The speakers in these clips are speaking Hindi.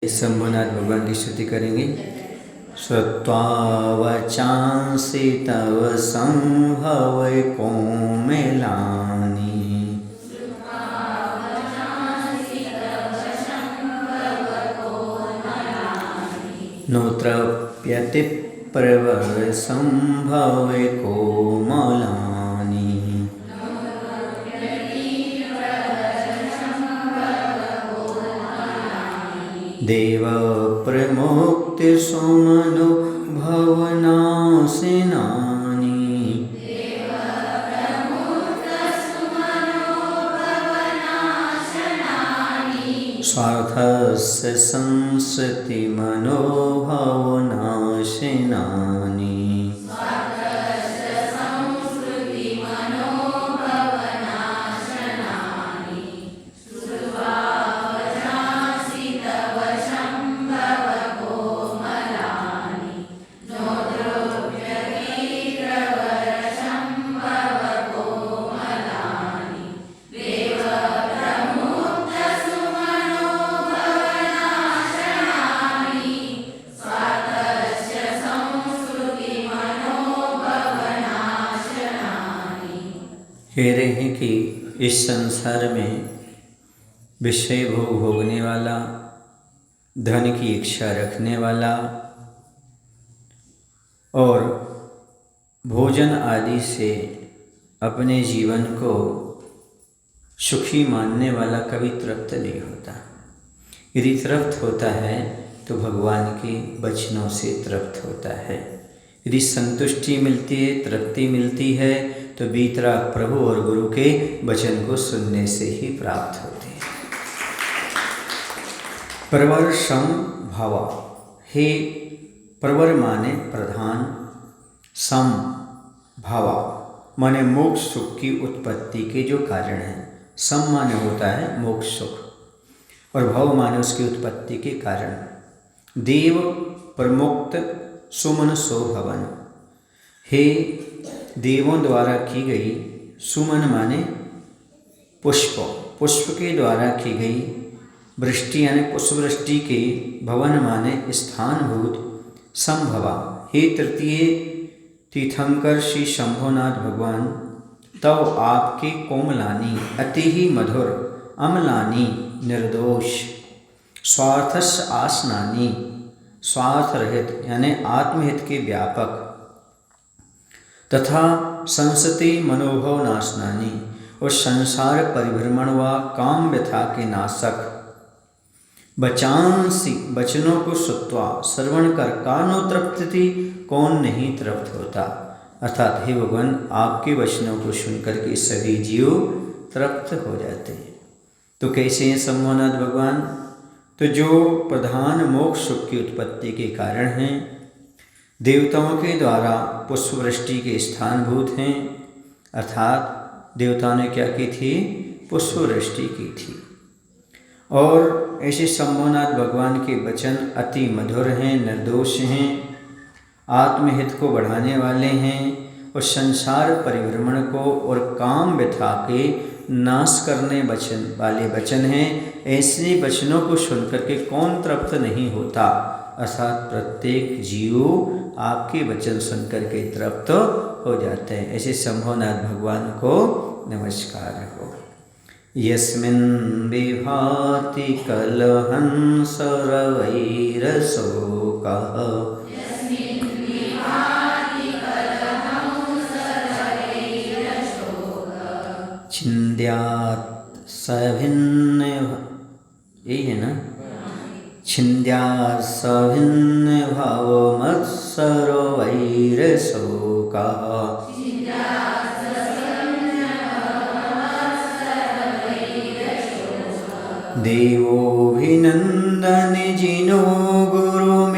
शंभुनाथ भगवान की स्तुति करेंगे। श्रुत्वा वचांसि तव संभव कोमलानि नोत्रप्यति प्रवर संभव कोमलानि देव प्रमुक्ति सुमनो भवनाशिनानि स्वार्थस्य संसति मनोभवनाशिनानि कह रहे हैं कि इस संसार में विषय भोग भोगने वाला, धन की इच्छा रखने वाला और भोजन आदि से अपने जीवन को सुखी मानने वाला कभी तृप्त नहीं होता। यदि तृप्त होता है तो भगवान के वचनों से तृप्त होता है। यदि संतुष्टि मिलती है, तृप्ति मिलती है तो वीतराग प्रभु और गुरु के वचन को सुनने से ही प्राप्त होते हैं। प्रवर संभव, हे प्रवर माने प्रधान, सम भाव माने मोक्ष सुख की उत्पत्ति के जो कारण हैं। सम माने होता है मोक्ष सुख और भव माने उसकी उत्पत्ति के कारण। देव प्रमुक्त सुमन सो भवन, हे देवों द्वारा की गई, सुमन माने पुष्प, पुष्प के द्वारा की गई वृष्टि यानी पुष्पवृष्टि के, भवन माने स्थानभूत, संभवा, हे तृतीय तीर्थंकर श्री शंभुनाथ भगवान, तव आपके कोमलानी अति ही मधुर, अमलानी निर्दोष, स्वार्थस आसनानी स्वार्थ रहित यानी आत्महित के व्यापक, तथा संसति मनोभव नाशनानी और संसार परिभ्रमण व काम व्यथा के नाशक, बचांसी वचनों को श्रुत्वा श्रवण कर कानो तृप्ति, कौन नहीं तृप्त होता। अर्थात हे भगवान आपके वचनों को सुनकर के सभी जीव तृप्त हो जाते हैं। तो कैसे हैं शंभुनाथ भगवान? तो जो प्रधान मोक्ष सुख की उत्पत्ति के कारण हैं, देवताओं के द्वारा पुष्पवृष्टि के स्थानभूत हैं। अर्थात देवताओं ने क्या की थी? पुष्पवृष्टि की थी। और ऐसे शंभुनाथ भगवान के वचन अति मधुर हैं, निर्दोष हैं, आत्महित को बढ़ाने वाले हैं और संसार परिभ्रमण को और काम व्यथा के नाश करने वाले वचन हैं। ऐसे वचनों को सुनकर के कौन तृप्त नहीं होता। अर्थात प्रत्येक जीव आपके वचन सुनकर के तृप्त हो जाते हैं। ऐसे शंभुनाथ भगवान को नमस्कार हो। यस्मिन् विभाति कलहंस रवैरशोकः छिन्द्यात् सभिन्न, यही है ना, छिन्द्यात् सभिन्न भाव मत्सरो वैरशोकः देवोऽभिनन्दन जिनो गुरुमेघजालम्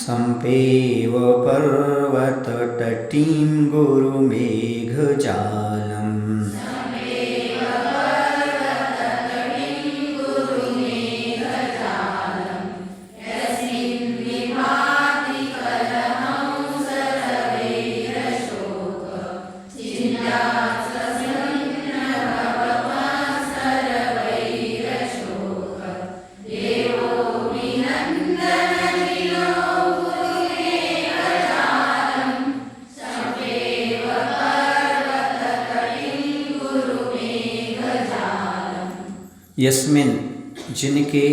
सम्पेव पर्वततटीं गुरुमेघजालम् यस्मिन जिनके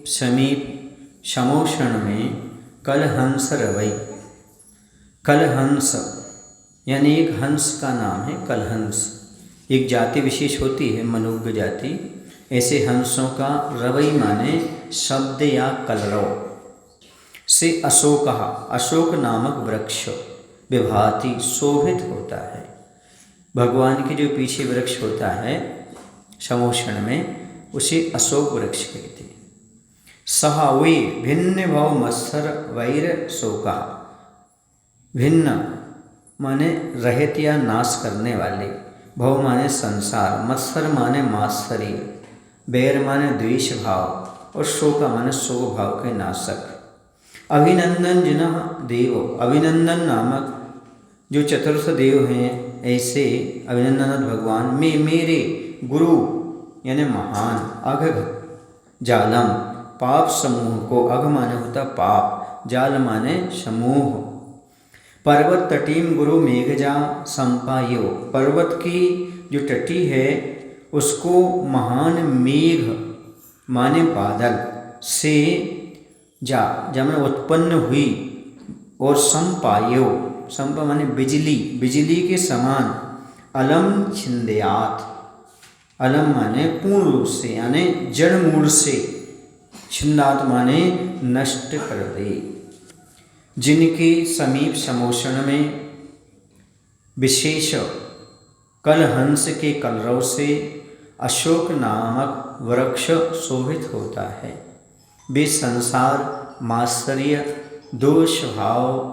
समीप समोषण में कलहंस रवै, कलहंस यानी एक हंस का नाम है कलहंस, एक जाति विशेष होती है मनुग्ग जाति। ऐसे हंसों का रवै माने शब्द या कलरव से अशोक, अशोक नामक वृक्ष विभाति शोभित होता है। भगवान के जो पीछे वृक्ष होता है समोषण में उसे अशोक वृक्ष कहते हैं। सहा वे भिन्न भव मत्सर वैर शोका, भिन्न माने रहित या नाश करने वाले, भव माने संसार, मत्सर माने मात्सर्य, बैर माने द्वेष भाव और शोका माने शोक भाव के नाशक। अभिनंदन जिनः देव, अभिनंदन नामक जो चतुर्थ देव हैं ऐसे अभिनंदन भगवान में मेरे गुरु यानी महान अघ जालम पाप समूह को, अघ माने होता पाप, जाल माने समूह, पर्वत तटीम गुरु मेघजा संपायो, पर्वत की जो तटी है उसको महान मेघ माने बादल से जा में उत्पन्न हुई, और संपायो, संप माने बिजली, बिजली के समान, अलम छिंदयात, अलम माने पूर्ण रूप से यानी जड़ मूल से, छिंदात माने नष्ट कर दे। जिनके समीप समोषण में विशेष कलहंस के कलरव से अशोक नामक वृक्ष शोभित होता है, वे संसार, मात्सर्य, दोष भाव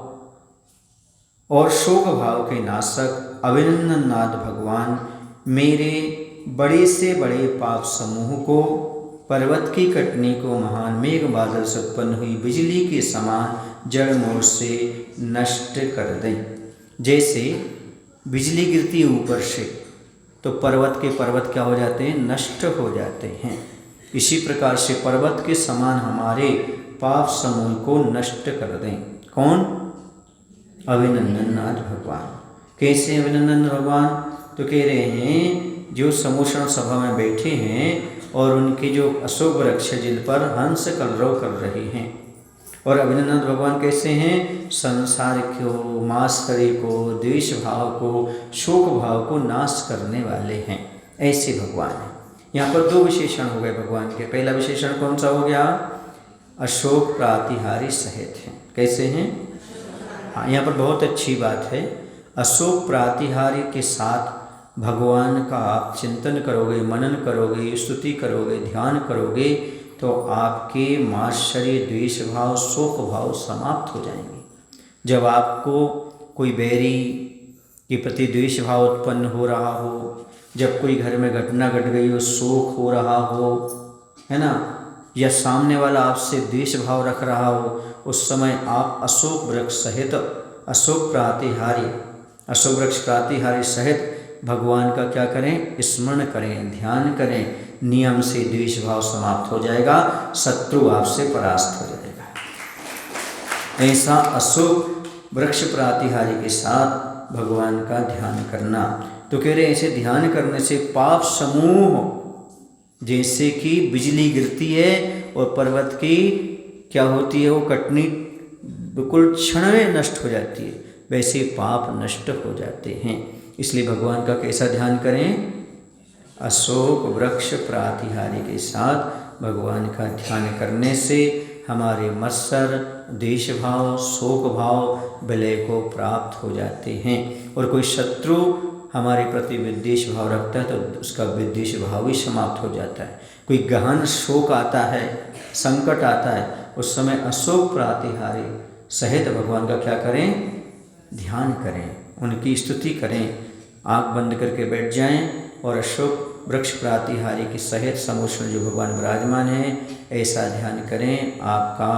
और शोक भाव के नाशक अभिनंदननाथ भगवान मेरे बड़े से बड़े पाप समूह को, पर्वत की कटनी को महान मेघ बादल से उत्पन्न हुई बिजली के समान जड़ मूल से नष्ट कर दें। जैसे बिजली गिरती है ऊपर से तो पर्वत क्या हो जाते हैं, नष्ट हो जाते हैं। इसी प्रकार से पर्वत के समान हमारे पाप समूह को नष्ट कर दें। कौन? अभिनंदननाथ भगवान। कैसे अभिनंदन भगवान? तो कह रहे हैं जो समोषण सभा में बैठे हैं और उनके जो अशोक वृक्ष जिन पर हंस कलरव कर रहे हैं, और अभिनंदन भगवान कैसे हैं? संसार को, मात्सर्य को, द्वेष भाव को, शोक भाव को नाश करने वाले हैं, ऐसे भगवान हैं। यहाँ पर दो विशेषण हो गए भगवान के। पहला विशेषण कौन सा हो गया? अशोक प्रातिहारी सहित हैं। कैसे हैं? हाँ, यहाँ पर बहुत अच्छी बात है। अशोक प्रातिहारी के साथ भगवान का आप चिंतन करोगे, मनन करोगे, स्तुति करोगे, ध्यान करोगे तो आपके मात्सर्य, द्वेष भाव, शोक भाव समाप्त हो जाएंगे। जब आपको कोई बैरी के प्रति द्वेष भाव उत्पन्न हो रहा हो, जब कोई घर में घटना घट गई हो, शोक हो रहा हो, है ना, या सामने वाला आपसे द्वेष भाव रख रहा हो, उस समय आप अशोक वृक्ष सहित, अशोक प्रातिहारी, अशोक वृक्ष प्रातिहारी सहित भगवान का क्या करें? स्मरण करें, ध्यान करें। नियम से द्वेष भाव समाप्त हो जाएगा, शत्रु आपसे परास्त हो जाएगा। ऐसा अशोक वृक्ष प्रातिहारी के साथ भगवान का ध्यान करना। तो कह रहे ऐसे ध्यान करने से पाप समूह, जैसे कि बिजली गिरती है और पर्वत की क्या होती है, वो कटनी बिल्कुल क्षण में नष्ट हो जाती है, वैसे पाप नष्ट हो जाते हैं। इसलिए भगवान का कैसा ध्यान करें? अशोक वृक्ष प्रातिहारी के साथ भगवान का ध्यान करने से हमारे मत्सर, द्वेष भाव, शोक भाव विलय को प्राप्त हो जाते हैं। और कोई शत्रु हमारे प्रति विद्वेष भाव रखता है तो उसका विद्वेष भाव ही समाप्त हो जाता है। कोई गहन शोक आता है, संकट आता है, उस समय अशोक प्रातिहारी सहित भगवान का क्या करें? ध्यान करें, उनकी स्तुति करें। आँख बंद करके बैठ जाएं और अशोक वृक्ष प्रातिहारी के सहित समोषण जो भगवान विराजमान है ऐसा ध्यान करें। आपका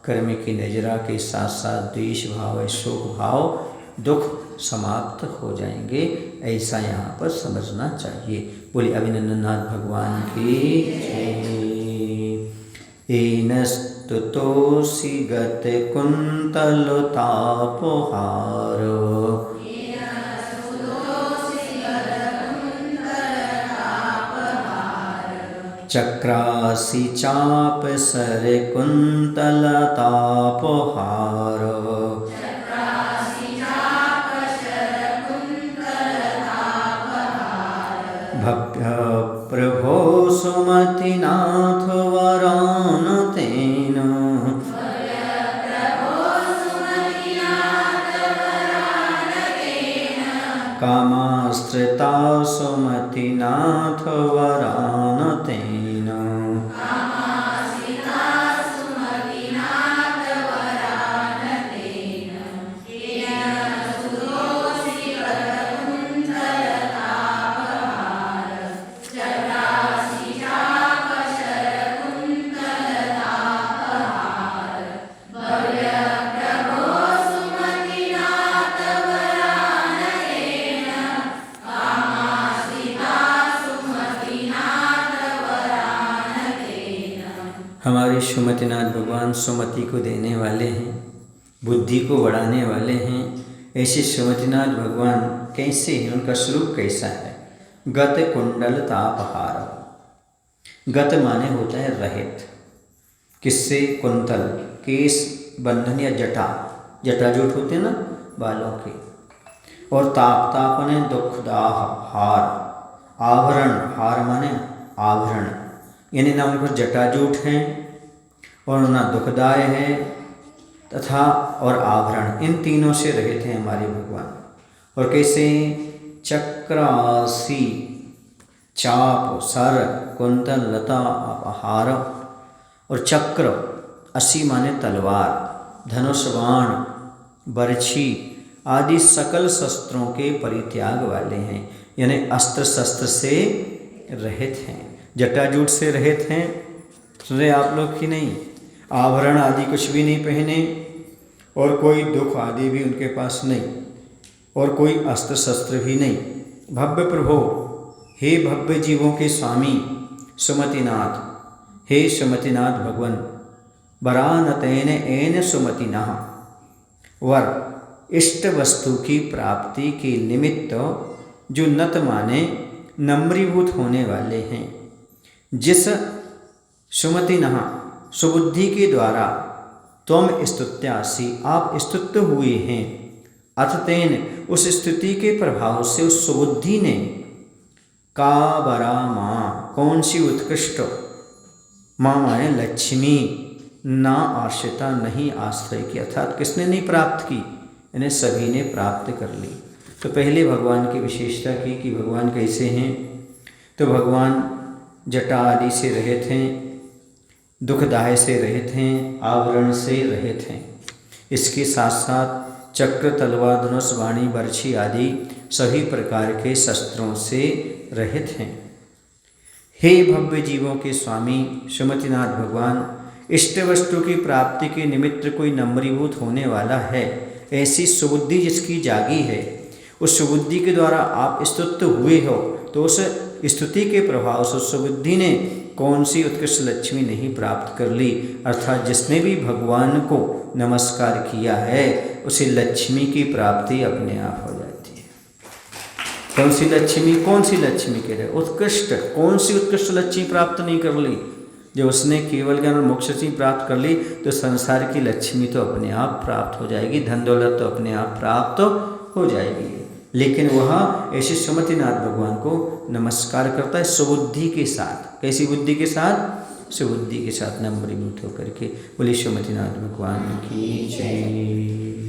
कर्म की नजरा के साथ साथ द्वेष भाव, शोक भाव, दुख समाप्त हो जाएंगे, ऐसा यहाँ पर समझना चाहिए। बोलिए अभिनंदननाथ भगवान की जय। एनस्तुतोषि गत कुंतल तापहार, चक्रासि चाप सर कुंतलतापहार भव्य प्रभो सुमतिनाथ वरान तेन कामाश्रिता सुमतिनाथ वरान तेन हमारे सुमतिनाथ भगवान सुमति को देने वाले हैं, बुद्धि को बढ़ाने वाले हैं। ऐसे सुमतिनाथ भगवान कैसे हैं, उनका स्वरूप कैसा है? गत कुंडल तापहार। गत माने होता है रहित, किससे? कुंतल, केस बंधन या जटा, जटाजूट होते हैं ना बालों के। और ताप, ताप माने दुखदाह, हार, आवरण, हार माने आभरण, यानी ना उनको जटाजूट हैं और ना दुखदाय है तथा और आभरण, इन तीनों से रहित हैं हमारे भगवान। और कैसे? चक्रासी, चाप, सर, कुंतल, लता, अपहार। और चक्र, असी माने तलवार, धनुष, बाण, बरछी आदि सकल शस्त्रों के परित्याग वाले हैं, यानी अस्त्र शस्त्र से रहित हैं, जटाजूट से रहित हैं। सुने आप लोग कि नहीं? आभरण आदि कुछ भी नहीं पहने और कोई दुख आदि भी उनके पास नहीं और कोई अस्त्र शस्त्र भी नहीं। भव्य प्रभो, हे भव्य जीवों के स्वामी सुमतिनाथ, हे सुमतिनाथ भगवान, वरानतेन एन सुमतिनः, वर इष्ट वस्तु की प्राप्ति के निमित्त जो नत माने नम्रीभूत होने वाले हैं, जिस सुमतिनः सुबुद्धि के द्वारा त्वम स्तुत्यासि आप स्तुत्य हुए हैं, अथ तेन उस स्तुति के प्रभाव से उस सुबुद्धि ने का बरा माँ, कौन सी उत्कृष्ट माँ माने लक्ष्मी, ना आश्रिता, नहीं आश्रय की, अर्थात किसने नहीं प्राप्त की, इन्हें सभी ने प्राप्त कर ली। तो पहले भगवान की विशेषता की कि भगवान कैसे हैं। तो भगवान जटा आदि से रहित हैं, दुखदाय से रहित हैं, आवरण से रहित हैं। इसके साथ साथ चक्र, तलवार, धनुष, वाणी, बर्छी आदि सभी प्रकार के शस्त्रों से रहित हैं। हे भव्य जीवों के स्वामी सुमतिनाथ भगवान, इष्ट वस्तु की प्राप्ति के निमित्त कोई नम्रीभूत होने वाला है, ऐसी सुबुद्धि जिसकी जागी है, उस सुबुद्धि के द्वारा आप स्तुत्य हुए हो, तो उस स्तुति के प्रभाव से सुबुद्धि ने कौन सी उत्कृष्ट लक्ष्मी नहीं प्राप्त कर ली, अर्थात जिसने भी भगवान को नमस्कार किया है उसे लक्ष्मी की प्राप्ति अपने आप हो जाती है। कौन सी लक्ष्मी? कौन सी लक्ष्मी कह रहे? उत्कृष्ट। कौन सी उत्कृष्ट लक्ष्मी प्राप्त नहीं कर ली? जो उसने केवल ज्ञान और मोक्ष से प्राप्त कर ली तो संसार की लक्ष्मी तो अपने आप प्राप्त हो जाएगी, धन दौलत तो अपने आप प्राप्त हो जाएगी। लेकिन वह ऐसे सुमतिनाथ भगवान को नमस्कार करता है सुबुद्धि के साथ। कैसी बुद्धि के साथ? सुबुद्धि के साथ नम्रीभूत होकर के। बोले सुमतिनाथ भगवान की जय।